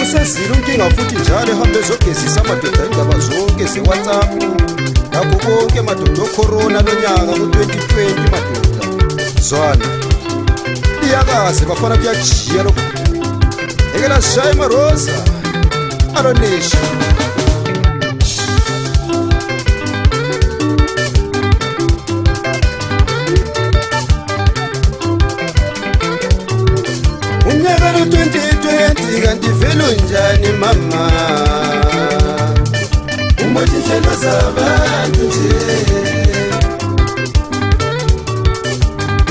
Usezile unkinga futhi njalo ehambe ezogezisa amadoda indaba zonke ze-WhatsApp nakho konke madoda ocorona lonyaka ku-2020 madoda zwana iyakaze bafana kuyajiya lokhu ekela sishaya imarosa alonisha umnyaka lo-2020 kanti velo njani mama umotshintshelo zabantu nje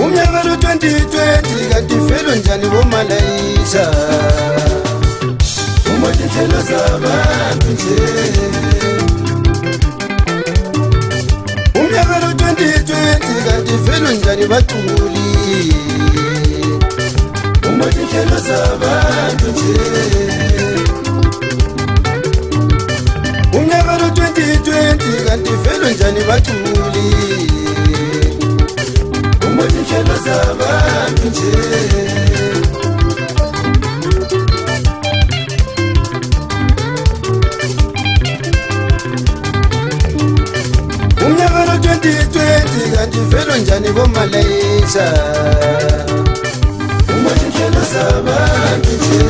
umnyaka lo-2020 kanti velo njani bomalayisha umotshintshelo zabantu nje umnyaka lo-2020 kanti velo njani baculi umotshintshelo zabantu nje umnyaka lo-2020 kanti velo njani baculi umotshintshelo zabantu nje umnyaka lo-2020 kanti velo njani bomalayisha umotshintshelo zabantu nje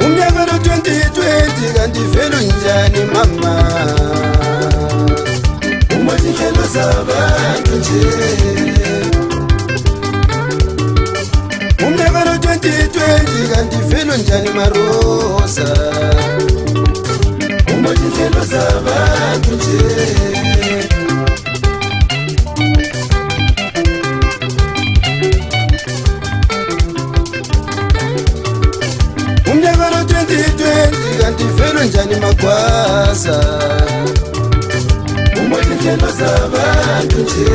umnyaka lo-2020 kanti velo njani mama umotshintshelo zabantu nje umnyaka lo-2020 kanti velo njani marosa umotshintshelo zabantu nje umnyaka lo-2020 kanti velo njani magwaza umotshintshelo zabantu nje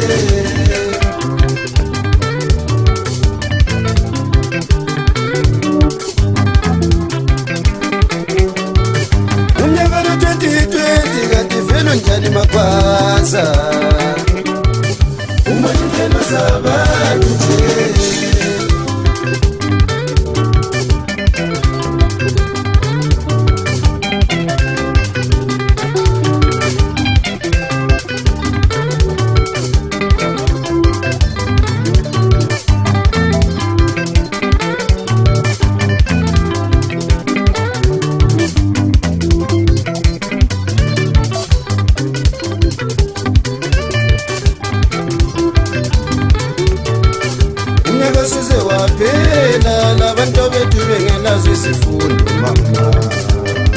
umnyaka lo-2020 kanti velo njani magwaza umotshintshelo zabantu nje suze waphela labantu bethu bengelazo isifundo mama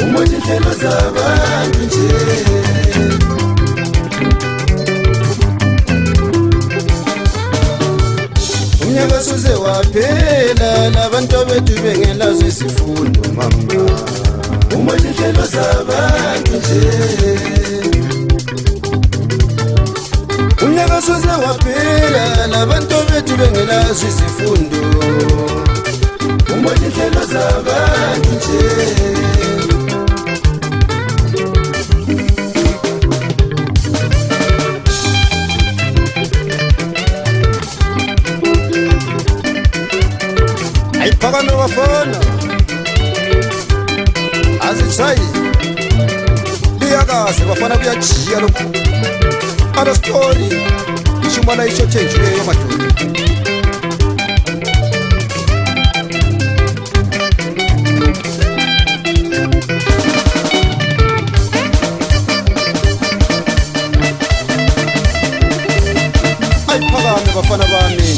umotshintshelo zabantu nje umnyaka suze waphela labantu bethu bengelazo isifundo mama umotshintshelo zabantu nje umnyaka suze waphela labantu bethu bengelazo izifundo umotshintshelo zabantu nje ayiphakame bafana azitshayi liyakaze bafana kuyajiya lokhu alo story ishumana isho thenjiweyo madoda ayiphakame bafana bami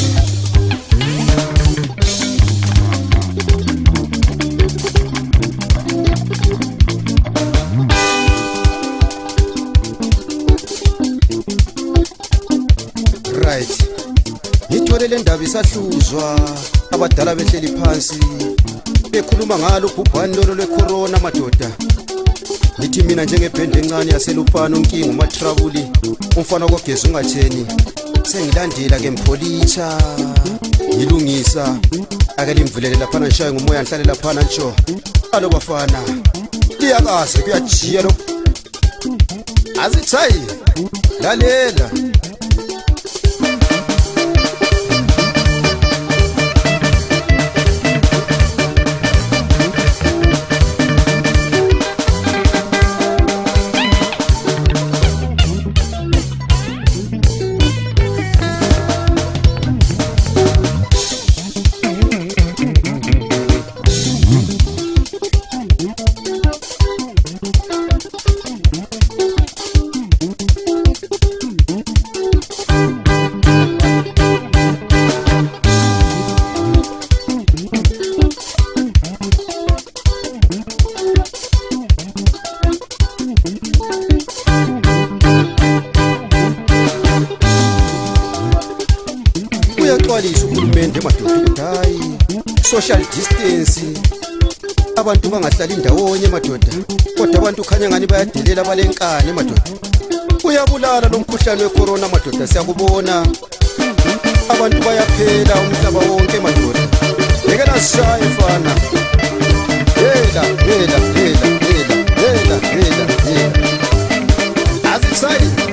right ngithole le ndaba isahluzwa abadala behleli phansi bekhuluma ngalo ubhubhane lolo lwecorona madoda Ngithi mina njengebhende encane yaselupana unkinga umathrabuli umfana kogesi ungatheni sengilandela ke mpholisha ngilungisa ake limvulele laphana ngishaye ngumoya ngihlale laphana ntsho alo bafana liyakaze kuyajiya lo azithayi lalela uyaxwalisa uhulumende emadoda hayi social distance abantu bangahlali ndawonye emadoda kodwa abantu khanya ngani bayadelela balenkani emadoda uyabulala lo mkhuhlane wecorona emadoda siyakubona abantu bayaphela umhlaba wonke emadoda ngeke nashaye mfana hela azitsayi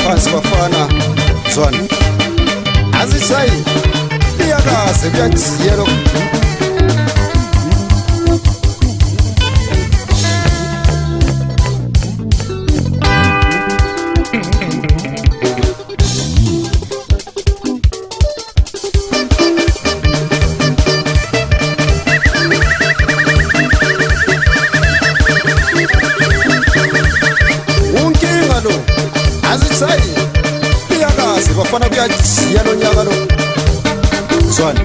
phansi bafana zwana azithayi liyakaze kuyajiya lo azithayi liyakaze bafana kuyajiya lo nyaka lo zwana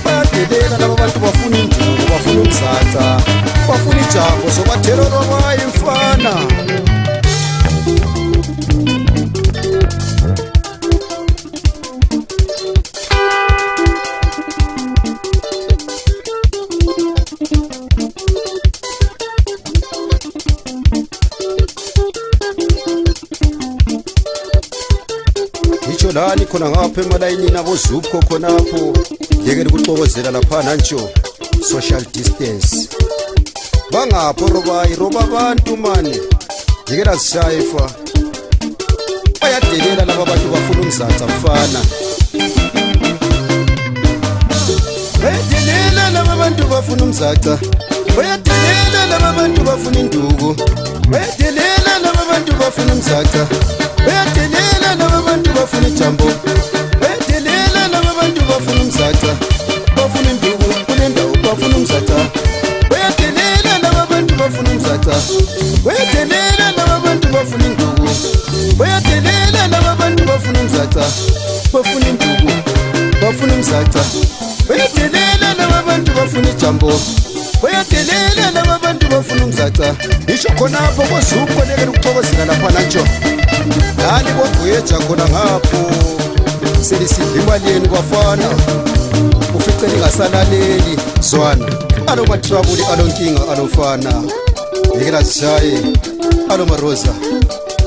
bayadelela laba bantu bafuna induku bafuna umzatha bafuna ijambo zobatherora bayi mfana lani khona ngapha emalayini nabo zupho khonapho ngeke ukuxokozela laphana ntsho social distance bangapho roba abantu mani ngeke lazishayefa bayadelela laba bantu bafuna umzatha mfana bayadelela laba bantu bafuna umzatha bayadelela laba bantu bafuna induku bayadelela laba bantu bafuna umzatha bayadelela laba bantu bafuna ijambo bayadelela laba bantu bafuna umzatha bafuna induku kule ndawo bafuna umzatha bayadelela laba bantu bafuna umzatha bayadelela laba bantu bafuna induku bayadelela laba bantu bafuna umzatha bafuna induku bafuna umzatha bayadelela laba bantu bafuna ijambo bayadelela laba bantu bafuna umzatha isho khonapho kozupho lekele ukuxokozela laphana ntsho lani kodweja khona ngapho selisidla imali yenu kwafana ufice lingasalaleli zwana alo matrabuli alo nkinga alofana ngeke lazishaye alo maroza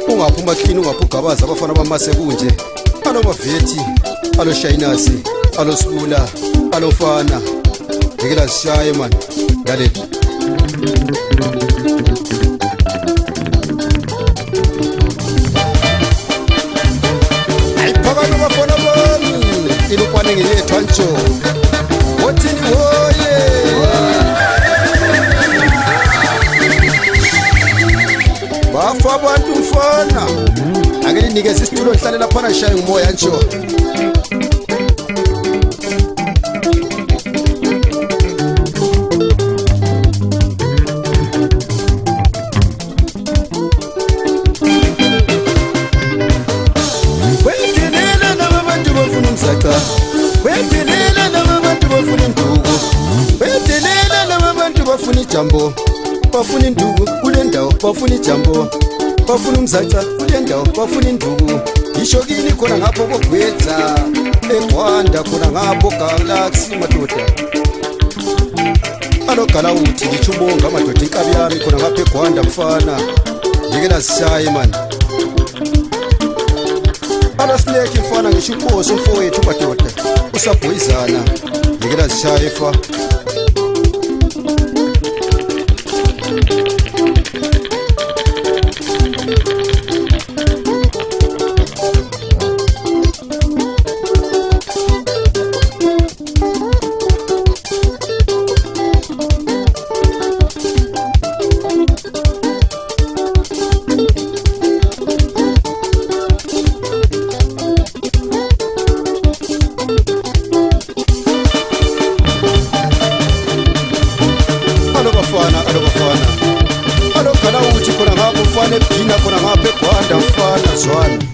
ungaphi umakhini ungaphi ugabaza abafana bamase kunje alo maveti alo shayinasi alo sibula alo fana ngeke lazishaye mani lalela ayiphakame bafana bami ilukwane ngeyethwa ntsho wothini hoye bafana for abantu mfana ake ninikeze isitulo nihlale lapha ngishaye ngumoya njo wedelela laba bantu bafuna umzaca wedelela laba bantu bafuna induku wedelela laba bantu bafuna ijambo bafuna induku kule ndawo bafuna ijambo bafuna umzaca kule ndawo bafuna induku isho kini khona ngapho kogwedza eGwanda khona ngapho Galaxy madoda alogala uthi ngichubonga madoda inkabi yami khona ngapho eGwanda mfana yekela sishaye man Snake mfana ngisho uPhoso mfowethu madoda usabhoyizana yekela sishaye fa alogala uthi khona ngapho mfana eBhina khona ngapho eGwanda mfana zwana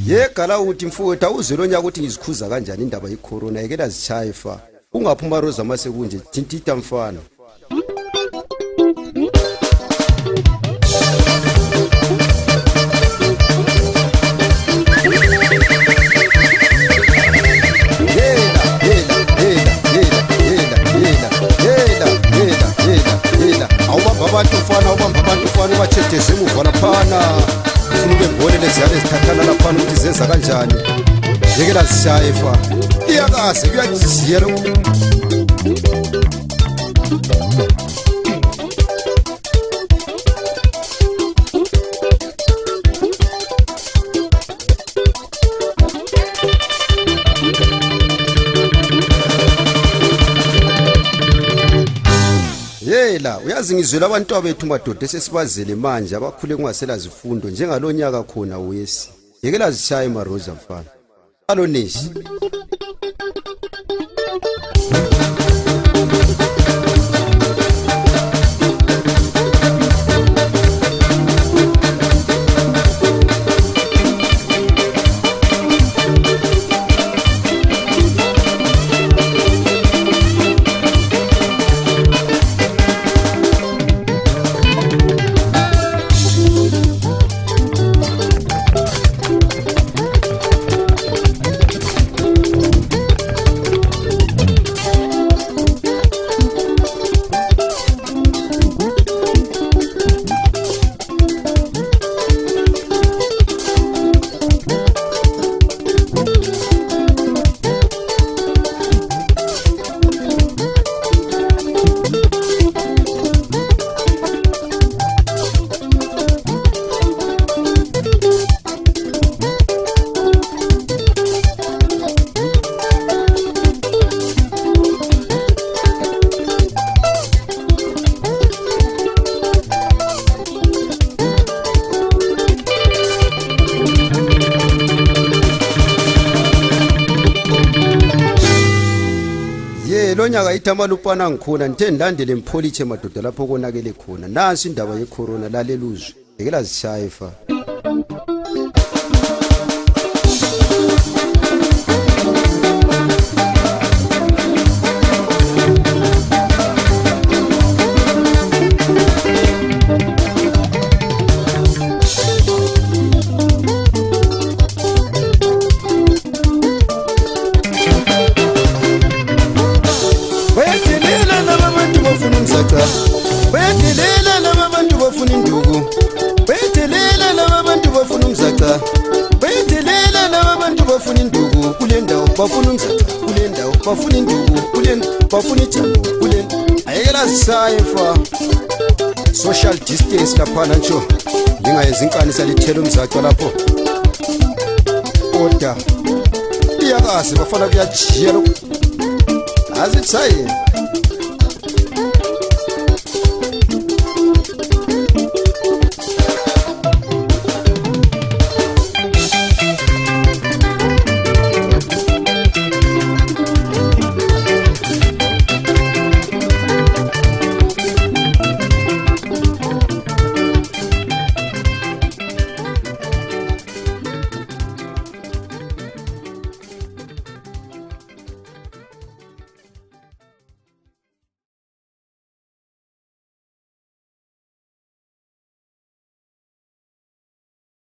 yegala uthi mfowethu awuzwe lonyaka ukuthi ngizikhuza kanjani indaba yecorona yekela zishaye fa ungaphuma roza mase kunje thintita mfana abantu mfana ubamba abantu mfana ubachetheze emuva laphana ufuna ukembone leziyane zithathana laphana ukuthi zenza kanjani yekela zishaye fa iyakaze kuyajiya lo yela uyazi ngizwela abantu abethu madoda esesibazele manje abakhule kungasela zifundo njengalonyaka khona wesi yekela zishaye maroza mfana alonesi lonyaka itamalupana ngikhona ngithe ndilandele mpolitshe madoda lapho konakele khona nansi indaba yecorona laleluzwe yekela zishaye fa wedelela laba bantu bafuna induku wedelela laba bantu bafuna umzaca wedelela laba bantu bafuna induku kule ndawo bafuna umzaca kule ndawo bafuna induku kule bafuna ijambo kule ayekela zishaye fa social distance laphana ntsho ndingayenza inkani salithela umzaca lapho kodwa iyakaze bafana kuyajiya lokho azitsaye